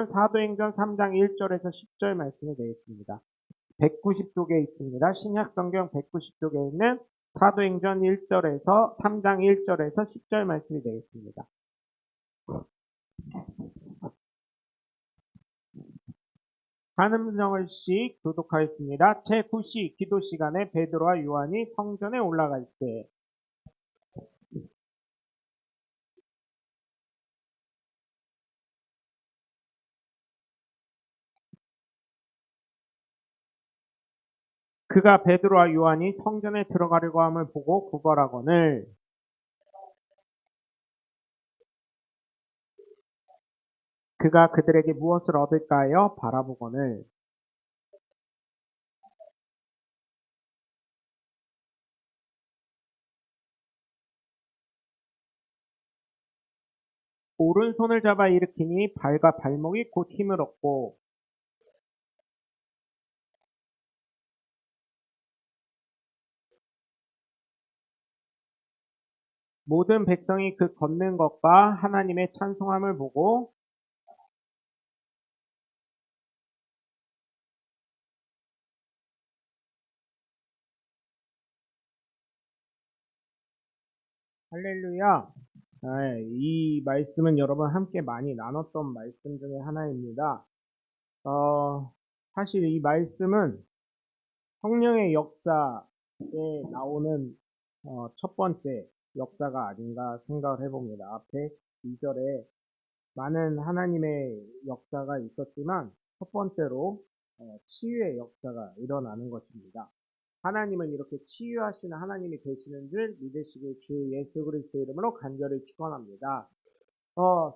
사도행전 3장 1절에서 10절 말씀이 되겠습니다. 190쪽에 있습니다. 신약성경 190쪽에 있는 사도행전 1절에서 3장 1절에서 10절 말씀이 되겠습니다. 한음성을씩 교독하였습니다. 제9시 기도 시간에 베드로와 요한이 성전에 올라갈 때 그가 베드로와 요한이 성전에 들어가려고 함을 보고 구걸하거늘 그가 그들에게 무엇을 얻을까 하여 바라보거늘 오른손을 잡아 일으키니 발과 발목이 곧 힘을 얻고 모든 백성이 그 걷는 것과 하나님의 찬송함을 보고 할렐루야. 이 말씀은 여러분 함께 많이 나눴던 말씀 중에 하나입니다. 사실 이 말씀은 성령의 역사에 나오는 첫 번째 역사가 아닌가 생각을 해봅니다. 앞에 2절에 많은 하나님의 역사가 있었지만 첫 번째로 치유의 역사가 일어나는 것입니다. 하나님은 이렇게 치유하시는 하나님이 되시는 줄 믿으시길 주 예수 그리스도 이름으로 간절히 축원합니다.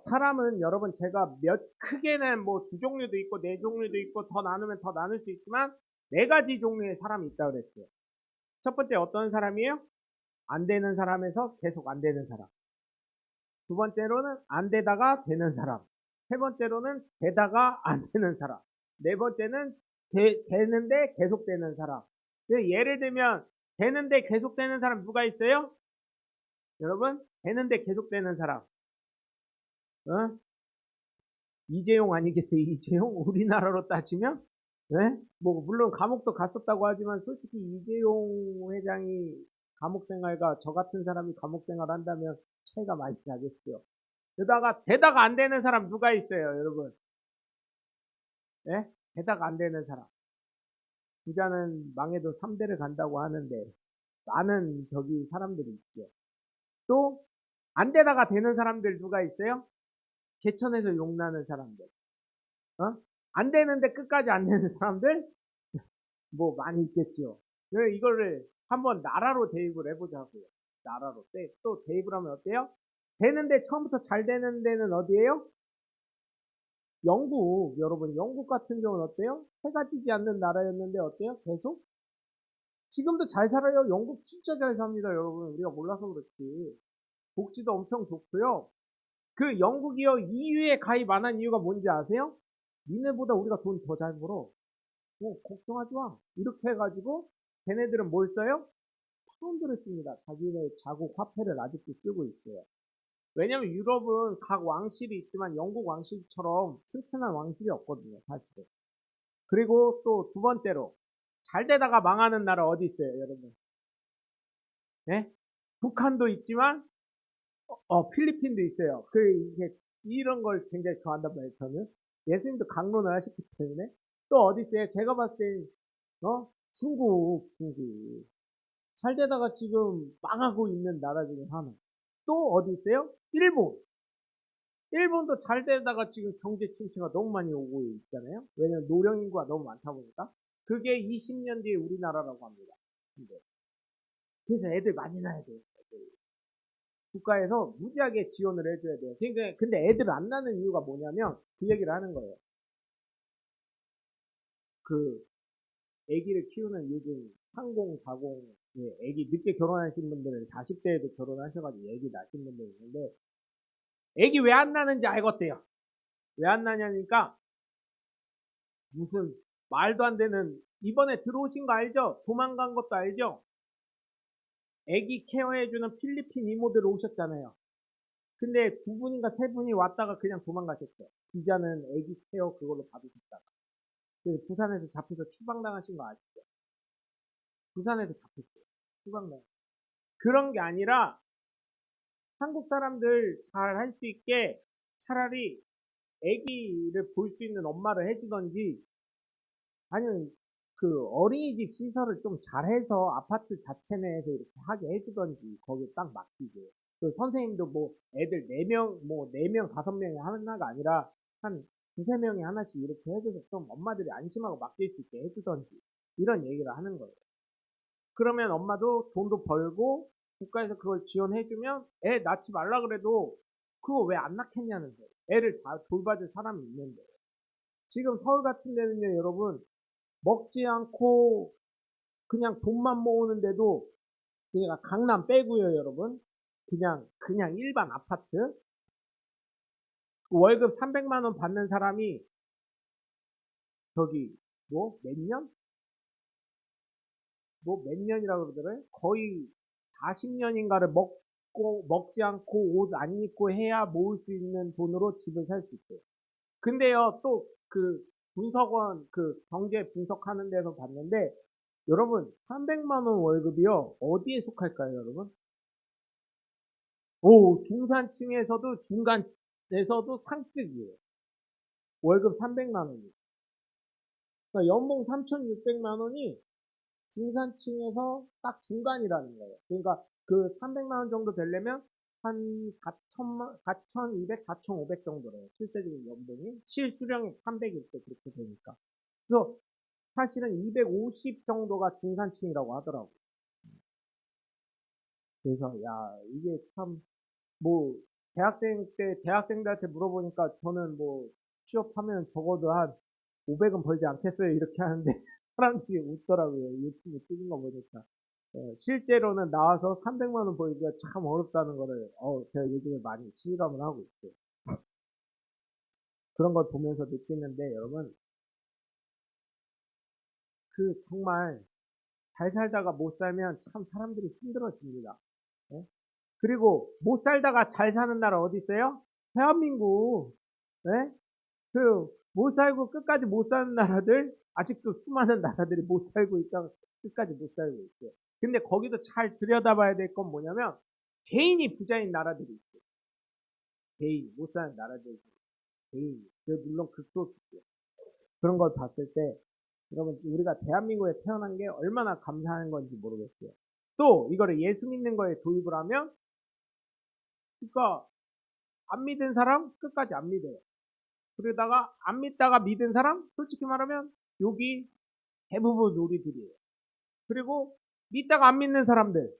사람은 여러분 제가 크게는 뭐 두 종류도 있고 네 종류도 있고 더 나누면 더 나눌 수 있지만 네 가지 종류의 사람이 있다고 그랬어요. 첫 번째 어떤 사람이에요? 안 되는 사람에서 계속 안 되는 사람. 두 번째로는 안 되다가 되는 사람. 세 번째로는 되다가 안 되는 사람. 네 번째는 되는데 계속 되는 사람. 예를 들면 되는데 계속 되는 사람 누가 있어요? 여러분 되는데 계속 되는 사람. 이재용 아니겠어요? 이재용? 우리나라로 따지면? 네? 뭐 물론 감옥도 갔었다고 하지만 솔직히 이재용 회장이 감옥 생활과 저 같은 사람이 감옥 생활 한다면 차이가 많이 나겠어요. 게다가 되다가 안 되는 사람 누가 있어요, 여러분? 예? 되다가 안 되는 사람. 부자는 망해도 3대를 간다고 하는데 많은 저기 사람들이 있죠. 또 안 되다가 되는 사람들 누가 있어요? 개천에서 용나는 사람들. 안 되는데 끝까지 안 되는 사람들? 뭐 많이 있겠죠. 이거를 한번 나라로 대입을 해보자고요. 나라로. 또 대입을 하면 어때요? 되는데 처음부터 잘 되는 데는 어디예요? 영국. 여러분 영국 같은 경우는 어때요? 해가 지지 않는 나라였는데 어때요? 계속? 지금도 잘 살아요. 영국 진짜 잘 삽니다. 여러분 우리가 몰라서 그렇지. 복지도 엄청 좋고요. 그 영국이요 EU에 가입 안 한 이유가 뭔지 아세요? 니네보다 우리가 돈 더 잘 벌어. 걱정하지 마. 이렇게 해가지고 걔네들은 뭘 써요? 파운드를 씁니다. 자기네 자국 화폐를 아직도 쓰고 있어요. 왜냐면 유럽은 각 왕실이 있지만 영국 왕실처럼 튼튼한 왕실이 없거든요. 사실은. 그리고 또 두 번째로 잘 되다가 망하는 나라 어디 있어요, 여러분? 네? 북한도 있지만 필리핀도 있어요. 이게 이런 걸 굉장히 좋아한단 말이에요. 저는 예수님도 강론을 하셨기 때문에 또 어디 있어요? 제가 봤을 때 중국 잘 되다가 지금 망하고 있는 나라 중에 하나. 또 어디 있어요? 일본. 일본도 잘 되다가 지금 경제 침체가 너무 많이 오고 있잖아요. 왜냐면 노령 인구가 너무 많다 보니까. 그게 20년 뒤에 우리나라라고 합니다. 근데 그래서 애들 많이 낳아야 돼요. 국가에서 무지하게 지원을 해줘야 돼요. 근데 애들 안 낳는 이유가 뭐냐면 그 얘기를 하는 거예요. 그 애기를 키우는 요즘 30, 40, 애기 늦게 결혼하신 분들은 40대에도 결혼하셔가지고 애기 낳으신 분들이 있는데 애기 왜 안 나는지 알겠대요. 왜 안 나냐니까 무슨 말도 안 되는 이번에 들어오신 거 알죠? 도망간 것도 알죠? 애기 케어해주는 필리핀 이모들 오셨잖아요. 근데 두 분인가 세 분이 왔다가 그냥 도망가셨죠. 비자는 애기 케어 그걸로 받으셨다가. 그래서 부산에서 잡혀서 추방당하신 거 아시죠? 부산에서 잡혔어요. 추방당. 그런 게 아니라 한국 사람들 잘 할 수 있게 차라리 애기를 볼 수 있는 엄마를 해주던지 아니면 그 어린이집 시설을 좀 잘해서 아파트 자체 내에서 이렇게 하게 해주던지 거기에 딱 맡기게. 그 선생님도 뭐 애들 4명, 뭐 4명, 5명이 하나가 아니라 한 두세 명이 하나씩 이렇게 해줘서 좀 엄마들이 안심하고 맡길 수 있게 해주던지 이런 얘기를 하는 거예요. 그러면 엄마도 돈도 벌고 국가에서 그걸 지원해주면 애 낳지 말라 그래도 그거 왜 안 낳겠냐는 거예요. 애를 다 돌봐줄 사람이 있는데. 지금 서울 같은 데는요, 여러분, 먹지 않고 그냥 돈만 모으는데도 그냥 강남 빼고요, 여러분. 그냥 일반 아파트 월급 300만 원 받는 사람이 저기 뭐 몇 년? 뭐 몇 년이라고 그러더래? 거의 40년인가를 먹지 않고 옷 안 입고 해야 모을 수 있는 돈으로 집을 살 수 있대요. 근데요, 또 그 분석원 그 경제 분석하는 데서 봤는데 여러분 300만 원 월급이요. 어디에 속할까요, 여러분? 오, 중산층에서도 중간에서도 상층이에요. 월급 300만 원이. 그러니까 연봉 3,600만 원이 중산층에서 딱 중간이라는 거예요. 그러니까 그 300만 원 정도 되려면 한 4천만, 4,200, 4,500 정도래요. 실제적인 연봉이. 실수령이 300일 때 그렇게 되니까. 그래서 사실은 250 정도가 중산층이라고 하더라고요. 그래서 야 이게 참 뭐 대학생들한테 물어보니까 저는 뭐 취업하면 적어도 한 500은 벌지 않겠어요 이렇게 하는데 사람들이 웃더라고요. 유튜브 찍은 거 보니까. 실제로는 나와서 300만 원 벌기가 참 어렵다는 거를 제가 요즘에 많이 실감을 하고 있어요. 그런 걸 보면서 느끼는데 여러분 그 정말 잘 살다가 못 살면 참 사람들이 힘들어집니다. 예? 그리고 못 살다가 잘 사는 나라 어디 있어요? 대한민국. 예? 못 살고 끝까지 못 사는 나라들, 아직도 수많은 나라들이 못 살고 있다, 끝까지 못 살고 있어요. 근데 거기도 잘 들여다봐야 될 건 뭐냐면, 개인이 부자인 나라들이 있어요. 개인, 못 사는 나라들, 개인. 물론 극소수죠. 그런 걸 봤을 때, 여러분, 우리가 대한민국에 태어난 게 얼마나 감사한 건지 모르겠어요. 또, 이거를 예수 믿는 거에 도입을 하면, 그니까, 안 믿은 사람, 끝까지 안 믿어요. 그러다가 안 믿다가 믿은 사람 솔직히 말하면 여기 대부분 우리들이에요. 그리고 믿다가 안 믿는 사람들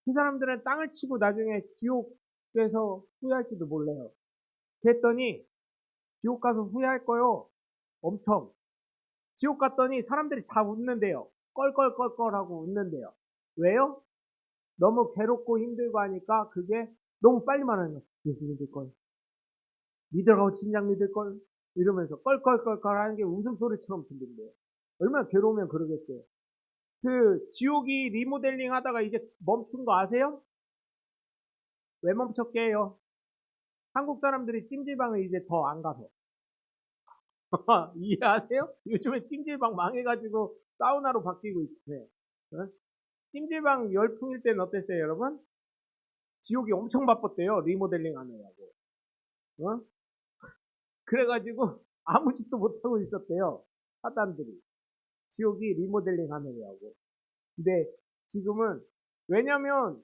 그 사람들은 땅을 치고 나중에 지옥에서 후회할지도 몰라요. 그랬더니 지옥 가서 후회할 거요. 엄청. 지옥 갔더니 사람들이 다 웃는데요. 껄껄껄껄하고 웃는데요. 왜요? 너무 괴롭고 힘들고 하니까 그게 너무 빨리 말하는 거예요. 예수 믿을 걸. 믿으라고 진작 믿을 걸. 이러면서 껄껄껄껄 하는 게 웃음소리처럼 들린대요. 얼마나 괴로우면 그러겠어요. 그 지옥이 리모델링 하다가 이제 멈춘 거 아세요? 왜 멈췄게요? 한국 사람들이 찜질방을 이제 더 안 가서. 이해하세요? 요즘에 찜질방 망해가지고 사우나로 바뀌고 있잖아요. 어? 찜질방 열풍일 때는 어땠어요, 여러분? 지옥이 엄청 바빴대요, 리모델링 하느라고. 어? 그래가지고 아무 짓도 못하고 있었대요, 사람들이. 지옥이 리모델링 하느라고. 근데 지금은 왜냐면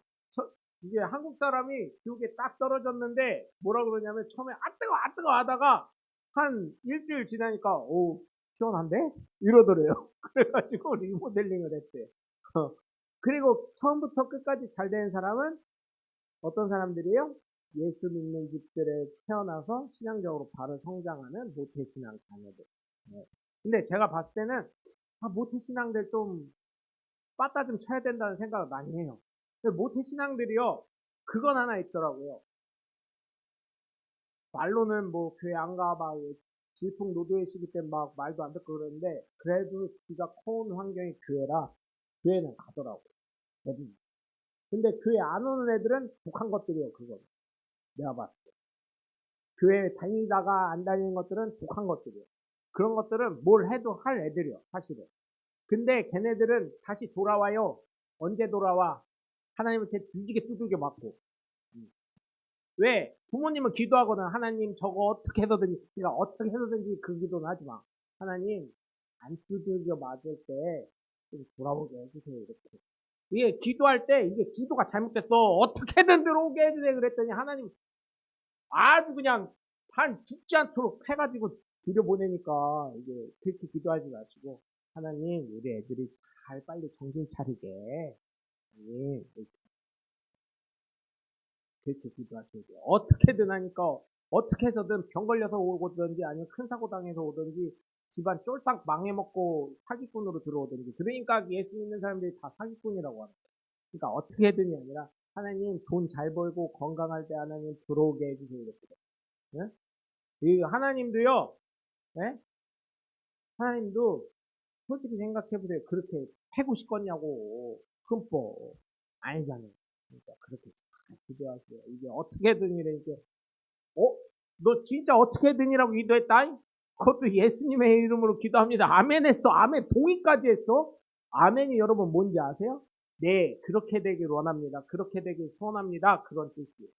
이게 한국 사람이 지옥에 딱 떨어졌는데 뭐라 그러냐면 처음에 아 뜨거 하다가 한 일주일 지나니까 오 시원한데 이러더래요. 그래가지고 리모델링을 했대. 그리고 처음부터 끝까지 잘 되는 사람은 어떤 사람들이에요? 예수 믿는 집들에 태어나서 신앙적으로 바로 성장하는 모태신앙 자녀들. 네. 근데 제가 봤을 때는 모태신앙들 좀 빠따 좀 쳐야 된다는 생각을 많이 해요. 모태신앙들이요, 그건 하나 있더라고요. 말로는 뭐 교회 안 가, 막 질풍노도의 시기 때 막 말도 안 듣고 그러는데, 그래도 지가 커온 환경이 교회라, 교회는 가더라고요. 대부분. 근데 교회 안 오는 애들은 독한 것들이에요, 그거. 내가 봤을 때. 교회 다니다가 안 다니는 것들은 독한 것들이에요. 그런 것들은 뭘 해도 할 애들이요, 사실은. 근데 걔네들은 다시 돌아와요. 언제 돌아와? 하나님한테 뒤지게 두들겨 맞고. 왜? 부모님은 기도하거나 하나님 저거 어떻게 해서든지, 내가 어떻게 해서든지 그 기도는 하지 마. 하나님, 안 두들겨 맞을 때 좀 돌아오게 해주세요, 이렇게. 이게 기도할 때 이게 기도가 잘못됐어. 어떻게든 들어오게 해주세요. 그랬더니 하나님 아주 그냥 반 죽지 않도록 해가지고 들여보내니까 이게 그렇게 기도하지 마시고 하나님 우리 애들이 잘 빨리 정신 차리게 하나님 그렇게 기도하셔야 돼요. 어떻게든 하니까 어떻게 해서든 병 걸려서 오든지 아니면 큰 사고 당해서 오든지 집안 쫄딱 망해먹고 사기꾼으로 들어오든지 그러니까 예수 믿는 사람들이 다 사기꾼이라고 하는 거예요. 그러니까 어떻게든이 아니라 하나님 돈 잘 벌고 건강할 때 하나님 들어오게 해주세요. 이렇게. 예? 이 하나님도요. 예? 하나님도 솔직히 생각해보세요. 그렇게 패고 싶겠냐고. 흠뻑. 아니잖아요. 그러니까 그렇게 잘 기도하세요. 이게 어떻게든 이러니까 너 진짜 어떻게든이라고 기도했다? 그것도 예수님의 이름으로 기도합니다. 아멘 했어. 아멘 동의까지 했어. 아멘이 여러분 뭔지 아세요? 네, 그렇게 되길 원합니다. 그렇게 되길 소원합니다. 그런 뜻이에요.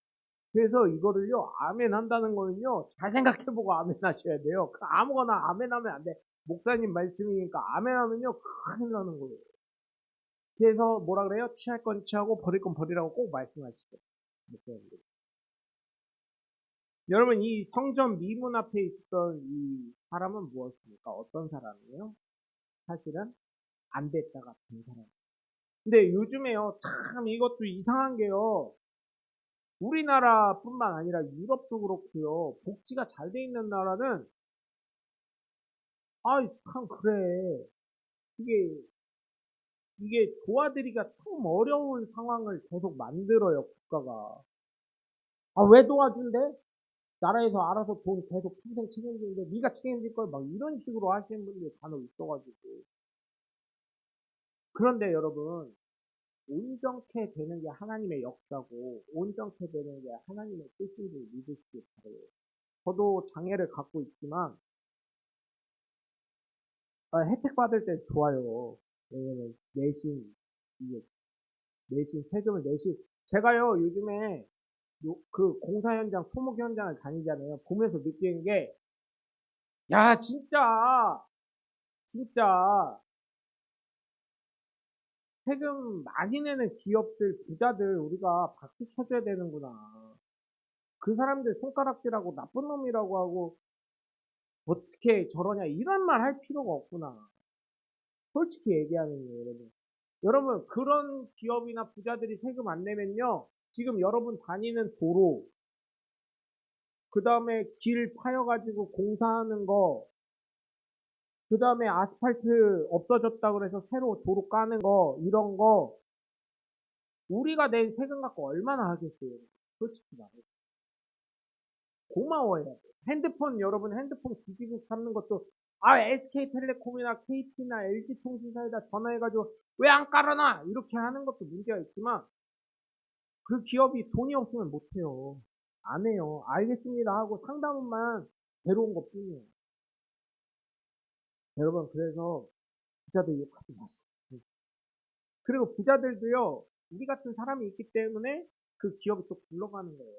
그래서 이거를요, 아멘 한다는 거는요, 잘 생각해보고 아멘 하셔야 돼요. 아무거나 아멘 하면 안 돼. 목사님 말씀이니까 아멘 하면요, 큰일 나는 거예요. 그래서 뭐라 그래요? 취할 건 취하고 버릴 건 버리라고 꼭 말씀하시죠. 목사님들. 여러분, 이 성전 미문 앞에 있던 이 사람은 무엇입니까? 어떤 사람이에요? 사실은 안 됐다 같은 사람. 근데 요즘에요, 참 이것도 이상한 게요. 우리나라뿐만 아니라 유럽도 그렇고요. 복지가 잘 돼 있는 나라는 참 그래. 이게 도와드리기가 참 어려운 상황을 계속 만들어요, 국가가. 왜 도와준대? 나라에서 알아서 돈 계속 평생 책임지는데 네가 책임질 걸 막 이런 식으로 하시는 분들이 간혹 있어가지고. 그런데 여러분, 온전케 되는 게 하나님의 역사고 온전케 되는 게 하나님의 뜻인 줄 믿으시기 바래요. 저도 장애를 갖고 있지만 혜택 받을 때 좋아요. 왜냐면 이게 내신 세금을 제가요 요즘에 그 공사 현장 토목 현장을 다니잖아요. 보면서 느끼는 게 야 진짜 세금 많이 내는 기업들 부자들 우리가 박수 쳐줘야 되는구나. 그 사람들 손가락질하고 나쁜 놈이라고 하고 어떻게 저러냐 이런 말 할 필요가 없구나. 솔직히 얘기하는 거예요, 여러분. 여러분 그런 기업이나 부자들이 세금 안 내면요. 지금 여러분 다니는 도로 그 다음에 길 파여가지고 공사하는 거, 그 다음에 아스팔트 없어졌다 그래서 새로 도로 까는 거, 이런 거, 우리가 낸 세금 갖고 얼마나 하겠어요? 솔직히 말해. 고마워해야 돼. 여러분 핸드폰 뒤지고 잡는 것도, SK텔레콤이나 KT나 LG통신사에다 전화해가지고, 왜 안 깔아놔? 이렇게 하는 것도 문제가 있지만, 그 기업이 돈이 없으면 못해요. 안 해요. 알겠습니다 하고 상담만 데려온 것 뿐이에요. 여러분, 그래서 부자들 욕하지 마시고. 그리고 부자들도요, 우리 같은 사람이 있기 때문에 그 기업이 또 굴러가는 거예요.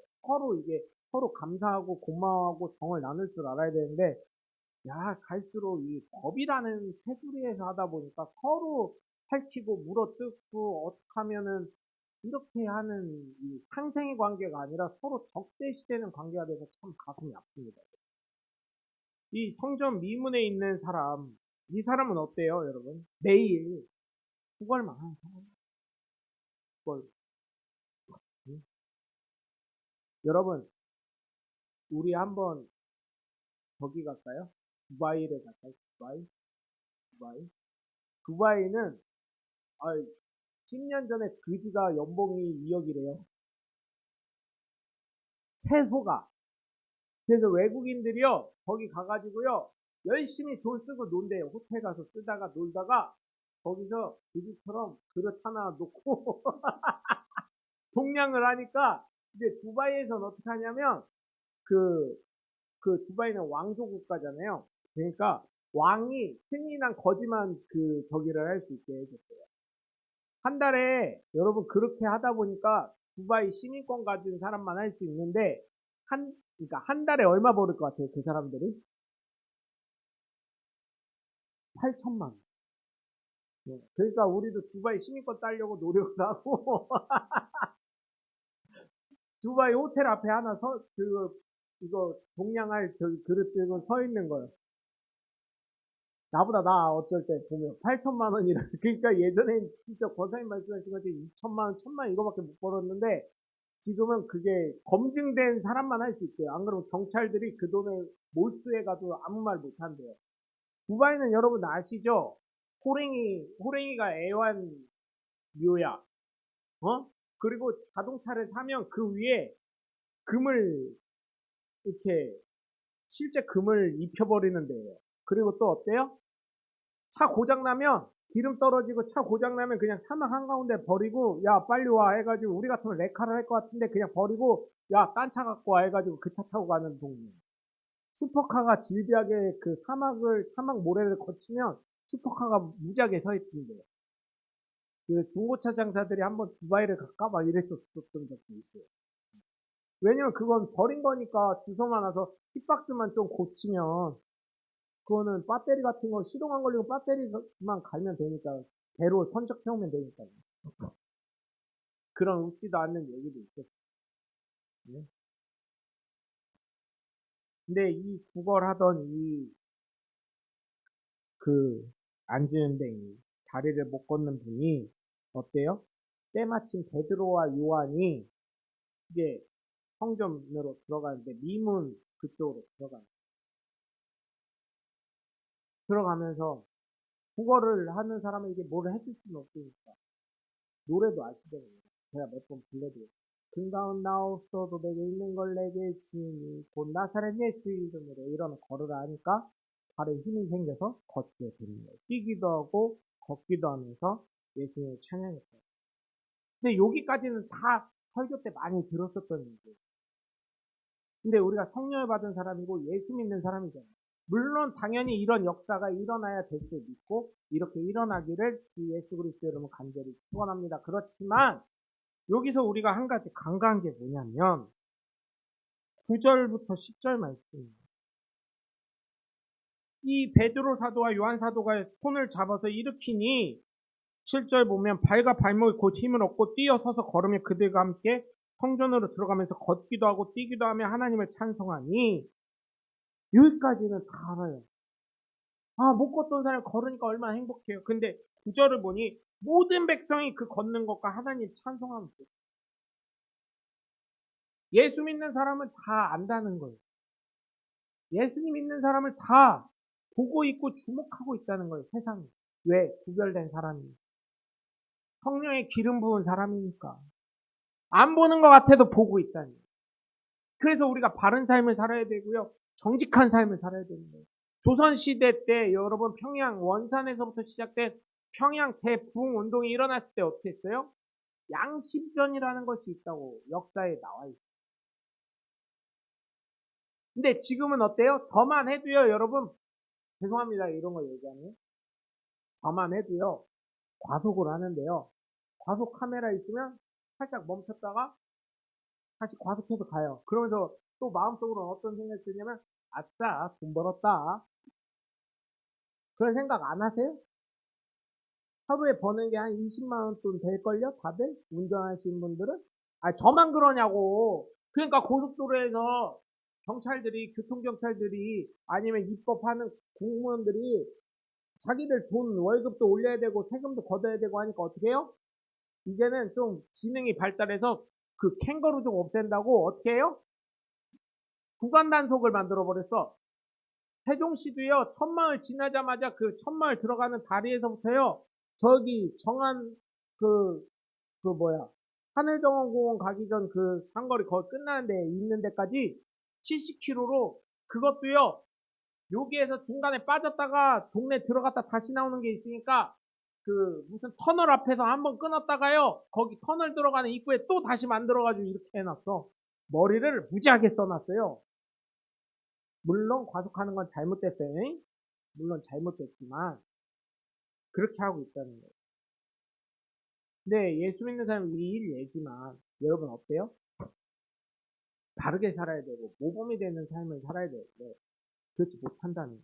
서로 감사하고 고마워하고 정을 나눌 줄 알아야 되는데, 갈수록 이 법이라는 테두리에서 하다 보니까 서로 살치고 물어뜯고 어떻게 하면은 이렇게 하는 이 상생의 관계가 아니라 서로 적대시되는 관계가 돼서 참 가슴이 아픕니다. 이 성전 미문에 있는 사람, 이 사람은 어때요, 여러분? 매일 구걸만 하는 사람. 구걸. 응? 여러분, 우리 한번 저기 갈까요? 두바이를 갈까요? 두바이? 두바이는, 아, 10년 전에 그지가 연봉이 2억이래요. 최소가. 그래서 외국인들이요, 거기 가가지고요, 열심히 돈 쓰고 논대요. 호텔 가서 쓰다가 놀다가, 거기서 그지처럼 그릇 하나 놓고, 동냥을 하니까 이제 두바이에서는 어떻게 하냐면, 두바이는 왕조 국가잖아요. 그러니까 왕이 승인한 거지만 저기를 할 수 있게 해줬어요. 한 달에 여러분 그렇게 하다 보니까 두바이 시민권 가진 사람만 할 수 있는데 그러니까 한 달에 얼마 벌을 것 같아요, 그 사람들이? 8천만 원. 네. 그러니까 우리도 두바이 시민권 따려고 노력을 하고 두바이 호텔 앞에 하나 이거 동양할 저기 그릇 들고 서 있는 거예요. 나보다 나 어쩔 때 보면 8천만 원이라 그러니까 예전엔 진짜 권사님 말씀하신 것처럼 2천만 원, 1천만 원 이거밖에 못 벌었는데 지금은 그게 검증된 사람만 할 수 있대요. 안 그러면 경찰들이 그 돈을 몰수해가지고 아무 말 못 한대요. 두바이는 여러분 아시죠? 호랭이가 애완묘야. 어? 그리고 자동차를 사면 그 위에 금을 이렇게 실제 금을 입혀버리는 데예요. 그리고 또 어때요? 차 고장나면 기름 떨어지고 차 고장나면 그냥 사막 한가운데 버리고 야 빨리 와 해가지고 우리 같으면 레카를 할 것 같은데 그냥 버리고 야 딴 차 갖고 와 해가지고 그 차 타고 가는 동네. 슈퍼카가 질비하게 그 사막 모래를 거치면 슈퍼카가 무지하게 서 있던데요. 그 중고차 장사들이 한번 두바이를 갈까 막 이랬었던 적도 있어요. 왜냐면 그건 버린 거니까 주소만 와서 hit박스만 좀 고치면 그거는 배터리 같은 거 시동 안 걸리고 배터리만 갈면 되니까 배로 선적 태우면 되니까요. 그런 웃지도 않는 얘기도 있었어요. 네. 근데 이 구걸하던 그 앉으는데 다리를 못 걷는 분이 어때요? 때마침 베드로와 요한이 이제 성전으로 들어가는데 미문 그쪽으로 들어가면서 국어를 하는 사람에게 뭘 해줄 수는 없으니까 노래도 아시잖아요. 제가 몇 번 불러드렸어요. 금가운 나옵소도 내게 있는 걸 내게 주니 곧 나사렛 예수 이름으로 이러면 걸으라 하니까 발에 힘이 생겨서 걷게 되는 거예요. 뛰기도 하고 걷기도 하면서 예수님을 찬양했어요. 근데 여기까지는 다 설교 때 많이 들었었던 얘기예요. 근데 우리가 성령을 받은 사람이고 예수 믿는 사람이잖아요. 물론 당연히 이런 역사가 일어나야 될 줄 믿고 이렇게 일어나기를 주 예수 그리스도 이름으로 간절히 축원합니다. 그렇지만 여기서 우리가 한 가지 간과한 게 뭐냐면 9절부터 10절 말씀입니다. 이 베드로 사도와 요한 사도가 손을 잡아서 일으키니 7절 보면 발과 발목이 곧 힘을 얻고 뛰어서서 걸으며 그들과 함께 성전으로 들어가면서 걷기도 하고 뛰기도 하며 하나님을 찬송하니 여기까지는 다 알아요. 아, 못 걷던 사람이 걸으니까 얼마나 행복해요. 근데 9절을 보니 모든 백성이 그 걷는 것과 하나님 찬송하면 돼요. 예수 믿는 사람은 다 안다는 거예요. 예수님 믿는 사람을 다 보고 있고 주목하고 있다는 거예요, 세상에. 왜? 구별된 사람이. 성령의 기름 부은 사람이니까. 안 보는 것 같아도 보고 있다니. 그래서 우리가 바른 삶을 살아야 되고요. 정직한 삶을 살아야 되는 거예요. 조선시대 때 여러분 평양 원산에서부터 시작된 평양 대부흥 운동이 일어났을 때 어떻게 했어요? 양심전이라는 것이 있다고 역사에 나와 있어요. 근데 지금은 어때요? 저만 해도요, 여러분. 죄송합니다. 이런 거 얘기하면. 저만 해도요. 과속을 하는데요. 과속 카메라 있으면 살짝 멈췄다가 다시 과속해서 가요. 그러면서 또 마음속으로 어떤 생각이 드냐면 아싸 돈 벌었다. 그런 생각 안 하세요? 하루에 버는 게 한 20만 원 돈 될걸요? 다들? 운전하시는 분들은? 아 저만 그러냐고. 그러니까 고속도로에서 교통경찰들이 아니면 입법하는 공무원들이 자기들 돈 월급도 올려야 되고 세금도 걷어야 되고 하니까 어떻게 해요? 이제는 좀 지능이 발달해서 그 캥거루 좀 없앤다고 어떻게 해요? 구간 단속을 만들어 버렸어. 세종시도요, 천마을 지나자마자 그 천마을 들어가는 다리에서부터요, 저기 정한 그, 하늘정원공원 가기 전 그 상거리 거의 끝나는 데 있는 데까지 70km로 그것도요, 여기에서 중간에 빠졌다가 동네 들어갔다 다시 나오는 게 있으니까 무슨 터널 앞에서 한번 끊었다가요. 거기 터널 들어가는 입구에 또 다시 만들어가지고 이렇게 해놨어. 머리를 무지하게 써놨어요. 물론 과속하는 건 잘못됐어요. 잉? 물론 잘못됐지만 그렇게 하고 있다는 거예요. 근데 예수 믿는 사람이 일예지만 여러분 어때요? 바르게 살아야 되고 모범이 되는 삶을 살아야 되는데 그렇지 못한다는 거예요.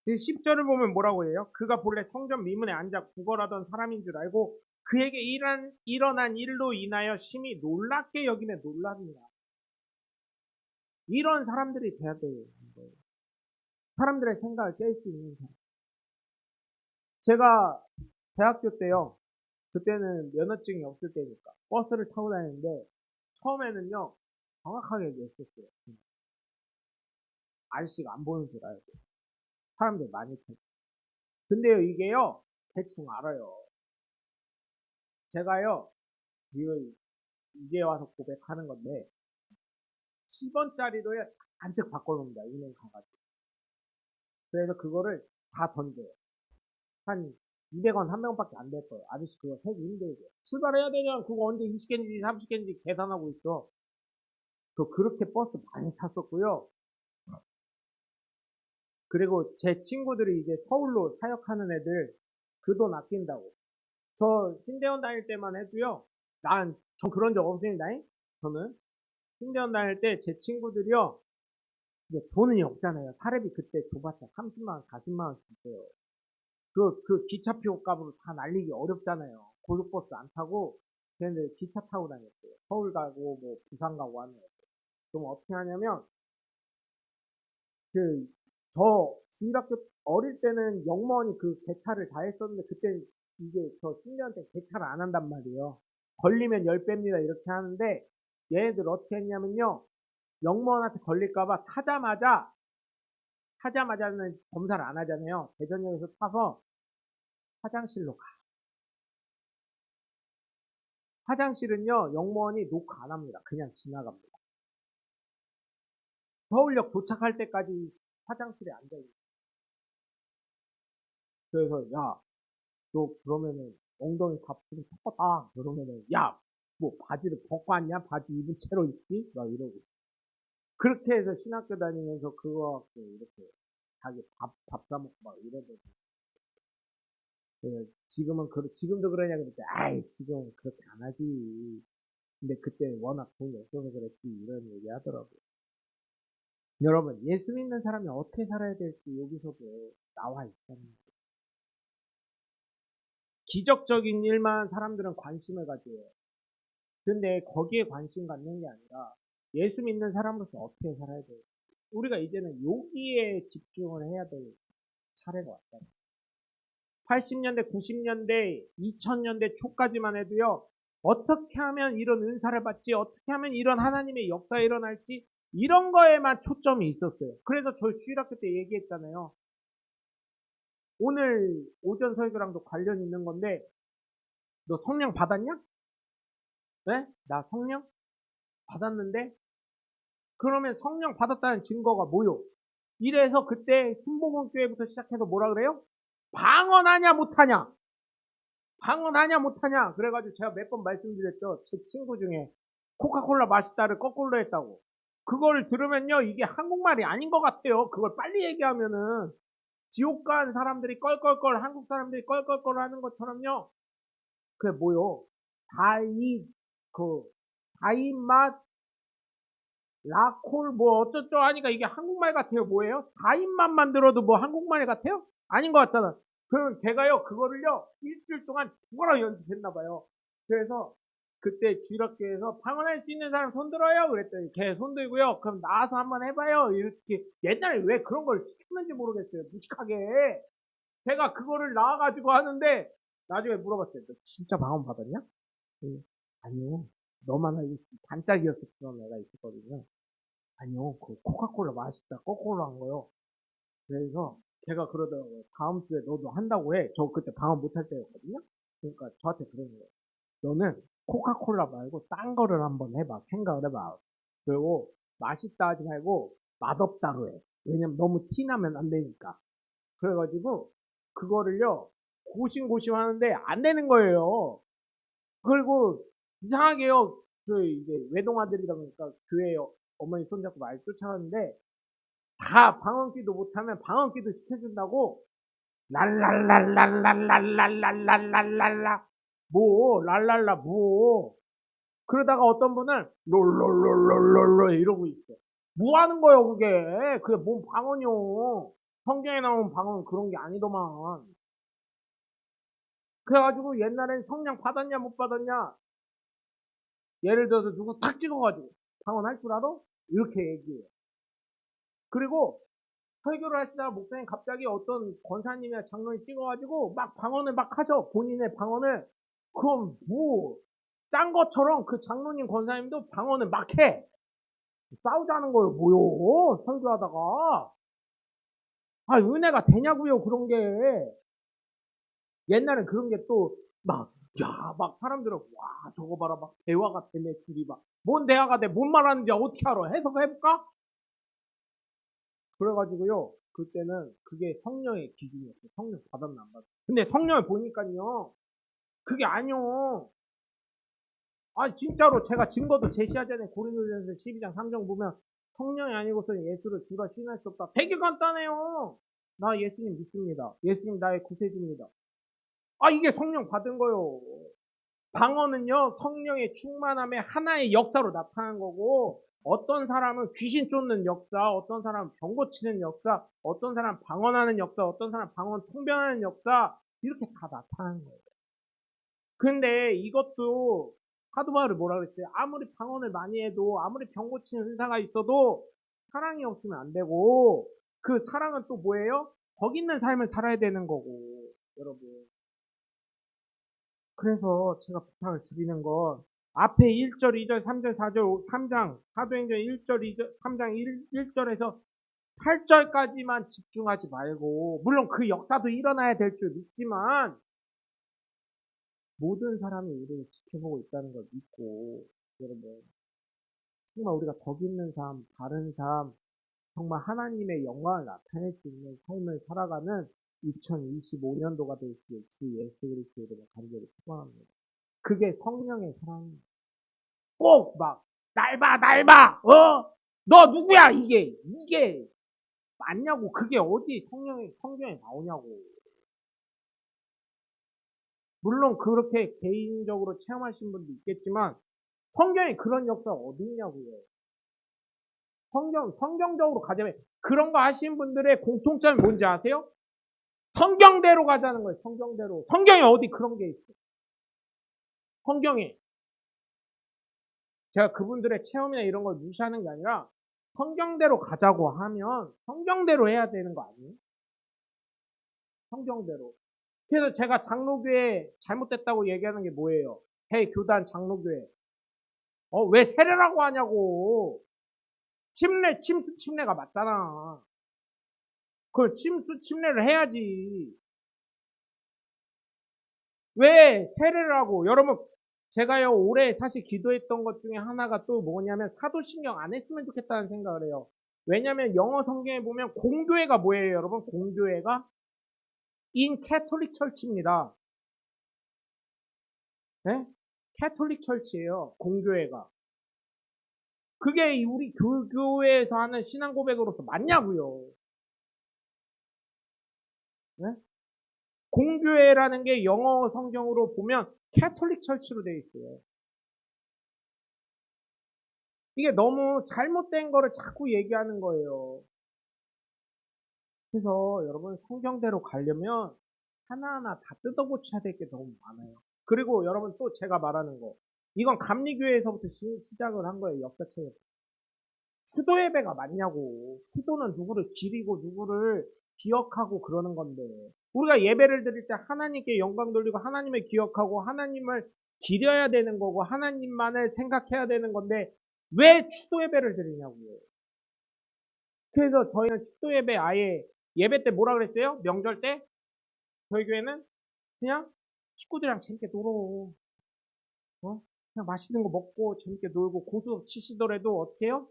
10절을 보면 뭐라고 해요? 그가 본래 성전 미문에 앉아 구걸하던 사람인 줄 알고 그에게 일어난 일로 인하여 심히 놀랍게 여기며 놀랍니다. 이런 사람들이 돼야 되는 거예요. 사람들의 생각을 깰 수 있는 사람. 제가 대학교 때요. 그때는 면허증이 없을 때니까 버스를 타고 다니는데 처음에는요. 정확하게 얘기했었어요. 아저씨가 안 보는 줄 알고. 사람들 많이 타고. 근데요. 이게요. 대충 알아요. 제가요. 이제 와서 고백하는 건데 10원짜리로요. 잔뜩 바꿔놓습니다. 은행 가가지고. 그래서 그거를 다 던져요. 한 200원, 300원밖에 안 될 거예요. 아저씨 그거 세기 힘들게. 출발해야 되냐? 그거 언제 20개인지 30개인지 계산하고 있어. 그렇게 버스 많이 탔었고요. 그리고 제 친구들이 이제 서울로 사역하는 애들 그 돈 아낀다고. 저 신대원 다닐 때만 해도요. 저 그런 적 없습니다. 저는 신대원 다닐 때 제 친구들이요. 이제 돈이 없잖아요. 사례비 그때 줘봤자 30만원, 40만원씩 있어요. 그 기차표 값으로 다 날리기 어렵잖아요. 고속버스 안 타고, 걔네들 기차 타고 다녔어요. 서울 가고, 뭐, 부산 가고 하는 거. 그럼 어떻게 하냐면, 주일학교 어릴 때는 영무원이 그 개차를 다 했었는데, 그때 이제 저 신대한테 개차를 안 한단 말이에요. 걸리면 10배입니다. 이렇게 하는데, 얘네들 어떻게 했냐면요. 영무원한테 걸릴까봐 타자마자는 검사를 안 하잖아요. 대전역에서 타서 화장실로 가. 화장실은요, 영무원이 노크 안 합니다. 그냥 지나갑니다. 서울역 도착할 때까지 화장실에 앉아있어요. 그래서, 야, 너 그러면은 엉덩이 밥풀이 섞었다. 그러면은, 야, 뭐 바지를 벗고 왔냐? 바지 입은 채로 있지? 막 이러고. 그렇게 해서 신학교 다니면서 그거 갖고 이렇게 자기 밥 사먹고 막 이러더니. 지금도 그러냐 그랬더니, 아이, 지금은 그렇게 안 하지. 근데 그때 워낙 돈이 없어서 그랬지. 이런 얘기 하더라고요. 여러분, 예수 믿는 사람이 어떻게 살아야 될지 여기서도 나와 있다는 거예요. 기적적인 일만 사람들은 관심을 가져요. 근데 거기에 관심 갖는 게 아니라 예수 믿는 사람으로서 어떻게 살아야 돼요. 우리가 이제는 여기에 집중을 해야 될 차례가 왔다. 80년대, 90년대, 2000년대 초까지만 해도요. 어떻게 하면 이런 은사를 받지, 어떻게 하면 이런 하나님의 역사가 일어날지 이런 거에만 초점이 있었어요. 그래서 저희 주일학교 때 얘기했잖아요. 오늘 오전 설교랑도 관련 있는 건데 너 성령 받았냐? 네? 나 성령 받았는데 그러면 성령 받았다는 증거가 뭐요? 이래서 그때 순복음교회부터 시작해서 뭐라 그래요? 방언하냐 못하냐? 방언하냐 못하냐? 그래가지고 제가 몇 번 말씀드렸죠. 제 친구 중에 코카콜라 맛있다를 거꾸로 했다고. 그걸 들으면요 이게 한국말이 아닌 것 같아요. 그걸 빨리 얘기하면은 지옥 간 사람들이 껄껄껄 한국 사람들이 껄껄껄 하는 것처럼요. 그게 뭐요? 다이 그 다이맛 라콜 뭐 어쩌죠 하니까 이게 한국말 같아요. 뭐예요? 다인맛만 들어도 뭐 한국말 같아요? 아닌 것 같잖아. 그러면 걔가요 그거를요 일주일 동안 죽어라 연습했나 봐요. 그래서 그때 주일학교에서 방언할 수 있는 사람 손 들어요 그랬더니 걔 손 들고요. 그럼 나와서 한번 해봐요. 이렇게 옛날에 왜 그런 걸 시켰는지 모르겠어요. 무식하게. 걔가 그거를 나와가지고 하는데 나중에 물어봤어요. 너 진짜 방언 받았냐? 아니요. 너만 알고 반짝이었을 그런 애가 있었거든요. 아니요, 그 코카콜라 맛있다. 거꾸로 한 거요. 그래서 걔가 그러더라고요. 다음 주에 너도 한다고 해. 저 그때 방언 못할 때였거든요. 그러니까 저한테 그런 거예요. 너는 코카콜라 말고 딴 거를 한번 해봐. 생각을 해봐. 그리고 맛있다 하지 말고 맛없다로 해. 왜냐면 너무 티나면 안 되니까. 그래가지고 그거를요 고심고심 하는데 안 되는 거예요. 그리고 이상하게요. 그 이제 외동아들이다 보니까 교회 어머니 손잡고 많이 쫓아가는데 다 방언기도 못하면 방언기도 시켜준다고 랄랄랄랄랄랄랄랄랄랄라 뭐 랄랄라 뭐 그러다가 어떤 분은 롤롤롤롤롤 이러고 있어. 뭐 하는 거예요 그게? 그게 뭔 방언이요? 성경에 나온 방언 그런 게 아니더만. 그래가지고 옛날엔 성령 받았냐 못 받았냐 예를 들어서 누구 탁 찍어가지고 방언할 줄 알아? 이렇게 얘기해요. 그리고 설교를 하시다가 목사님 갑자기 어떤 권사님이나 장로님 찍어가지고 막 방언을 막 하셔. 본인의 방언을. 그럼 뭐 짠 것처럼 그 장로님 권사님도 방언을 막 해. 싸우자는 거예요. 뭐요? 설교하다가. 아 은혜가 되냐고요 그런 게. 옛날엔 그런 게 또 막 야 막 사람들은 와 저거 봐라 막 대화가 되네 둘이 막. 뭔 대화가 돼? 뭔 말하는지 어떻게 알아? 해석해볼까? 그래가지고요. 그때는 그게 성령의 기준이었어요. 성령 받았나 안 받았나. 근데 성령을 보니까요. 그게 아니요. 아 진짜로 제가 증거도 제시하잖아요. 고린도전서 12장 3장 보면 성령이 아니고서는 예수를 주라 신할 수 없다. 되게 간단해요. 나 예수님 믿습니다. 예수님 나의 구세주입니다. 아 이게 성령 받은 거요. 방언은요 성령의 충만함의 하나의 역사로 나타난 거고 어떤 사람은 귀신 쫓는 역사, 어떤 사람은 병 고치는 역사, 어떤 사람은 방언하는 역사, 어떤 사람은 방언 통변하는 역사 이렇게 다 나타나는 거예요. 근데 이것도 사도바울이 뭐라 그랬어요? 아무리 방언을 많이 해도 아무리 병 고치는 은사가 있어도 사랑이 없으면 안 되고 그 사랑은 또 뭐예요? 덕 있는 삶을 살아야 되는 거고 여러분. 그래서 제가 부탁을 드리는 건 앞에 1절, 2절, 3절, 4절, 3장 사도행전 1절, 2절, 3장 1절에서 8절까지만 집중하지 말고 물론 그 역사도 일어나야 될 줄 믿지만 모든 사람이 우리를 지켜보고 있다는 걸 믿고 여러분 정말 우리가 덕 있는 삶, 바른 삶, 정말 하나님의 영광을 나타낼 수 있는 삶을 살아가는 2025년도가 될 수 있을 주 예수 그리스도의 이름으로 간절히 축원합니다. 그게 성령의 사랑입니다. 꼭 막, 날 봐, 날 봐, 너 누구야, 이게 맞냐고, 그게 어디 성경에 나오냐고. 물론 그렇게 개인적으로 체험하신 분도 있겠지만, 성경에 그런 역사 어디 있냐고요. 성경적으로 가자면, 그런 거 하신 분들의 공통점이 뭔지 아세요? 성경대로 가자는 거예요, 성경대로. 성경에 어디 그런 게 있어. 성경에. 제가 그분들의 체험이나 이런 걸 무시하는 게 아니라, 성경대로 가자고 하면 성경대로 해야 되는 거 아니에요? 성경대로. 그래서 제가 장로교회 잘못됐다고 얘기하는 게 뭐예요? 해 교단 장로교회. 왜 세례라고 하냐고. 침수 침례가 맞잖아. 그걸 침수 침례를 해야지. 왜 세례를 하고 여러분 제가요 올해 사실 기도했던 것 중에 하나가 또 뭐냐면 사도신경 안 했으면 좋겠다는 생각을 해요. 왜냐면 영어 성경에 보면 공교회가 뭐예요 여러분? 공교회가 in Catholic Church입니다. 네? 캐톨릭 철치예요. 공교회가. 그게 우리 교회에서 하는 신앙 고백으로서 맞냐고요. 네? 공교회라는 게 영어 성경으로 보면 캐톨릭 철치로 되어 있어요. 이게 너무 잘못된 거를 자꾸 얘기하는 거예요. 그래서 여러분 성경대로 가려면 하나하나 다 뜯어고쳐야 될 게 너무 많아요. 그리고 여러분 또 제가 말하는 거. 이건 감리교회에서부터 시작을 한 거예요. 역사책에. 추도 예배가 맞냐고. 추도는 누구를 기리고 누구를 기억하고 그러는 건데. 우리가 예배를 드릴 때 하나님께 영광 돌리고 하나님을 기억하고 하나님을 기려야 되는 거고 하나님만을 생각해야 되는 건데 왜 추도 예배를 드리냐고요. 그래서 저희는 추도 예배 아예 예배 때 뭐라 그랬어요? 명절 때? 저희 교회는 그냥 식구들이랑 재밌게 놀어. 그냥 맛있는 거 먹고 재밌게 놀고 고수 치시더라도 어떻게 해요?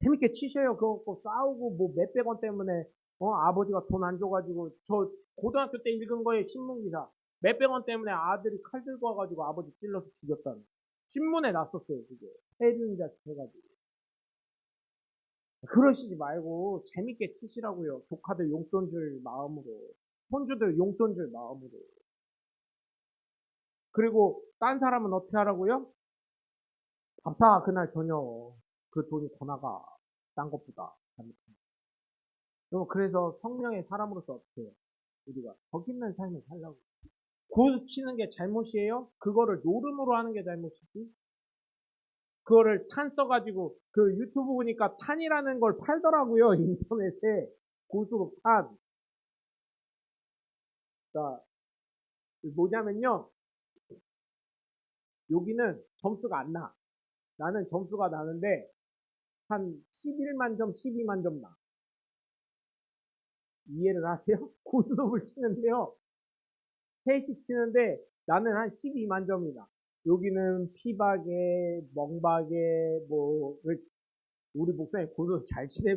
재밌게 치셔요. 그거 싸우고 뭐 몇백 원 때문에 아버지가 돈 안 줘가지고 저 고등학교 때 읽은 거에 신문기사 몇백 원 때문에 아들이 칼 들고 와가지고 아버지 찔러서 죽였다는 신문에 났었어요. 그게 해륜 자식 해가지고. 그러시지 말고 재밌게 치시라고요. 조카들 용돈 줄 마음으로, 손주들 용돈 줄 마음으로. 그리고 딴 사람은 어떻게 하라고요? 밥 사, 그날 저녁. 그 돈이 더 나가. 딴 것보다. 그래서 성령의 사람으로서 어떻게 해요? 우리가 덕 있는 삶을 살라고. 고수 치는 게 잘못이에요? 그거를 노름으로 하는 게 잘못이지? 그거를 탄 써가지고 그 유튜브 보니까 탄이라는 걸 팔더라고요. 인터넷에. 고수로 탄. 그러니까 뭐냐면요. 여기는 점수가 안 나. 나는 점수가 나는데 한 11만 점, 12만 점 나. 이해를 하세요? 고스톱을 치는데요. 셋이 치는데 나는 한 12만 점이다. 여기는 피박에, 멍박에, 뭐, 우리 목사님 고스톱 잘 치네요.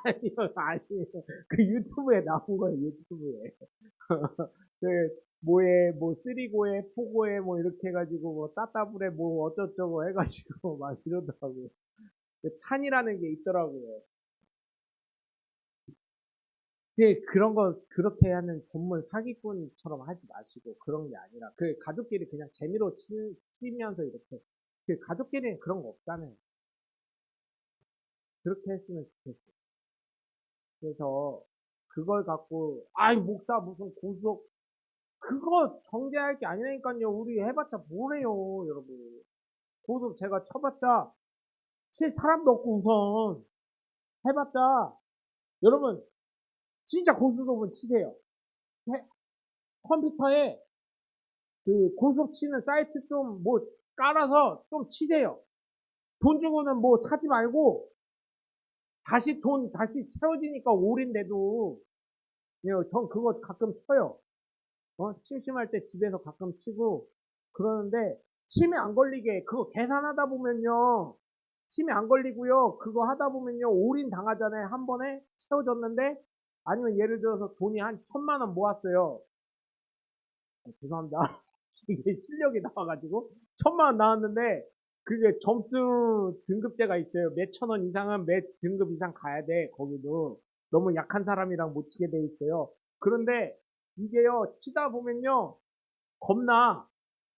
아니요, 아니에요. 그 유튜브에 나온 거예요, 유튜브에. 그, 뭐에, 뭐, 쓰리고에, 포고에, 뭐, 이렇게 해가지고, 뭐, 따따블에, 뭐, 어쩌저쩌고 해가지고, 막 이러더라고요. 탄이라는 게 있더라고요. 그런 거, 그렇게 하는 전문 사기꾼처럼 하지 마시고, 그런 게 아니라, 그 가족끼리 그냥 재미로 치면서 이렇게, 그 가족끼리는 그런 거 없잖아요. 그렇게 했으면 좋겠어요. 그래서, 그걸 갖고, 아이, 목사 무슨 고속, 그거 정죄할 게 아니라니까요. 우리 해봤자 뭐래요, 여러분. 고속 제가 쳐봤자, 칠 사람도 없고 우선, 해봤자, 여러분, 진짜 고수톱은 치세요. 컴퓨터에 그 고속 치는 사이트 좀 뭐 깔아서 좀 치세요. 돈 주고는 뭐 사지 말고 다시 돈 다시 채워지니까 올인데도 전 그거 가끔 쳐요. 심심할 때 집에서 가끔 치고 그러는데 치매 안 걸리게 그거 계산하다 보면요. 치매 안 걸리고요. 그거 하다 보면요. 올인 당하잖아요. 한 번에 채워졌는데 아니면 예를 들어서 돈이 한 1,000만 원 모았어요. 죄송합니다. 이게 실력이 나와가지고 1,000만 원 나왔는데 그게 점수 등급제가 있어요. 몇 천 원 이상은 몇 등급 이상 가야 돼. 거기도 너무 약한 사람이랑 못 치게 돼 있어요. 그런데 이게요 치다 보면요 겁나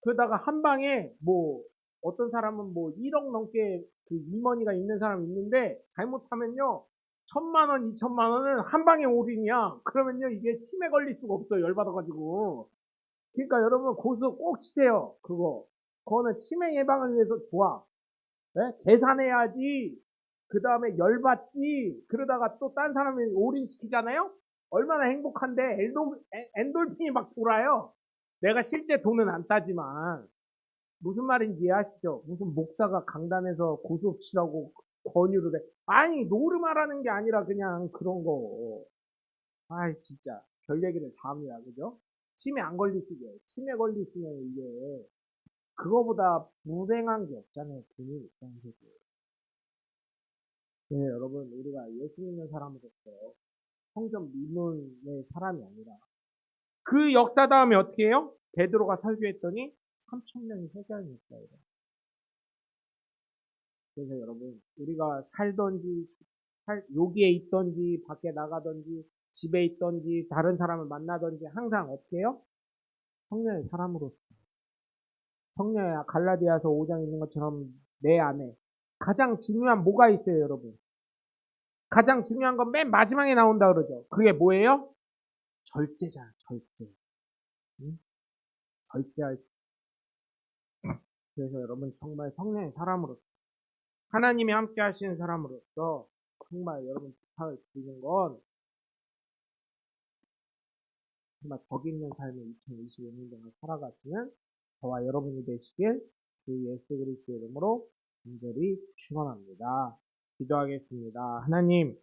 그러다가 한 방에 뭐 어떤 사람은 뭐 1억 넘게 그 임원이가 있는 사람 있는데 잘못하면요 1,000만 원, 2,000만 원은 한 방에 올인이야. 그러면요 이게 치매 걸릴 수가 없어 열받아가지고. 그러니까 여러분 고수 꼭 치세요. 그거. 그거는 치매 예방을 위해서 좋아. 네? 계산해야지. 그 다음에 열받지. 그러다가 또 딴 사람이 올인시키잖아요? 얼마나 행복한데 엔돌핀이 막 돌아요. 내가 실제 돈은 안 따지만 무슨 말인지 이해하시죠? 무슨 목사가 강단에서 고수 치라고 권유를 해. 아니 노름하라는 게 아니라 그냥 그런 거. 아이 진짜 별 얘기를 다 합니다. 그죠? 치매 안 걸리시게. 치매 걸리시면 이게 그거보다 불행한 게 없잖아요. 돈이 있다는 게. 네, 여러분 우리가 예수 믿는 사람으로서 성전 미문의 사람이 아니라 그 역사 다음에 어떻게 해요? 베드로가 설교했더니 3천 명이 회개하는 역사예요. 그래서 여러분 우리가 살던지 여기에 있던지 밖에 나가던지 집에 있던지 다른 사람을 만나던지 항상 어떻게 해요? 성령의 사람으로서 성령의 갈라디아서 5장 있는 것처럼 내 안에 가장 중요한 뭐가 있어요, 여러분? 가장 중요한 건 맨 마지막에 나온다 그러죠. 그게 뭐예요? 절제자, 절제. 응? 절제할 수. 그래서 여러분 정말 성령의 사람으로서 하나님이 함께 하시는 사람으로서 정말 여러분 부탁을 드리는 건 정말 덕 있는 삶을 2025년 동안 살아가시는 저와 여러분이 되시길 주 예수 그리스도의 이름으로 간절히 축원합니다. 기도하겠습니다. 하나님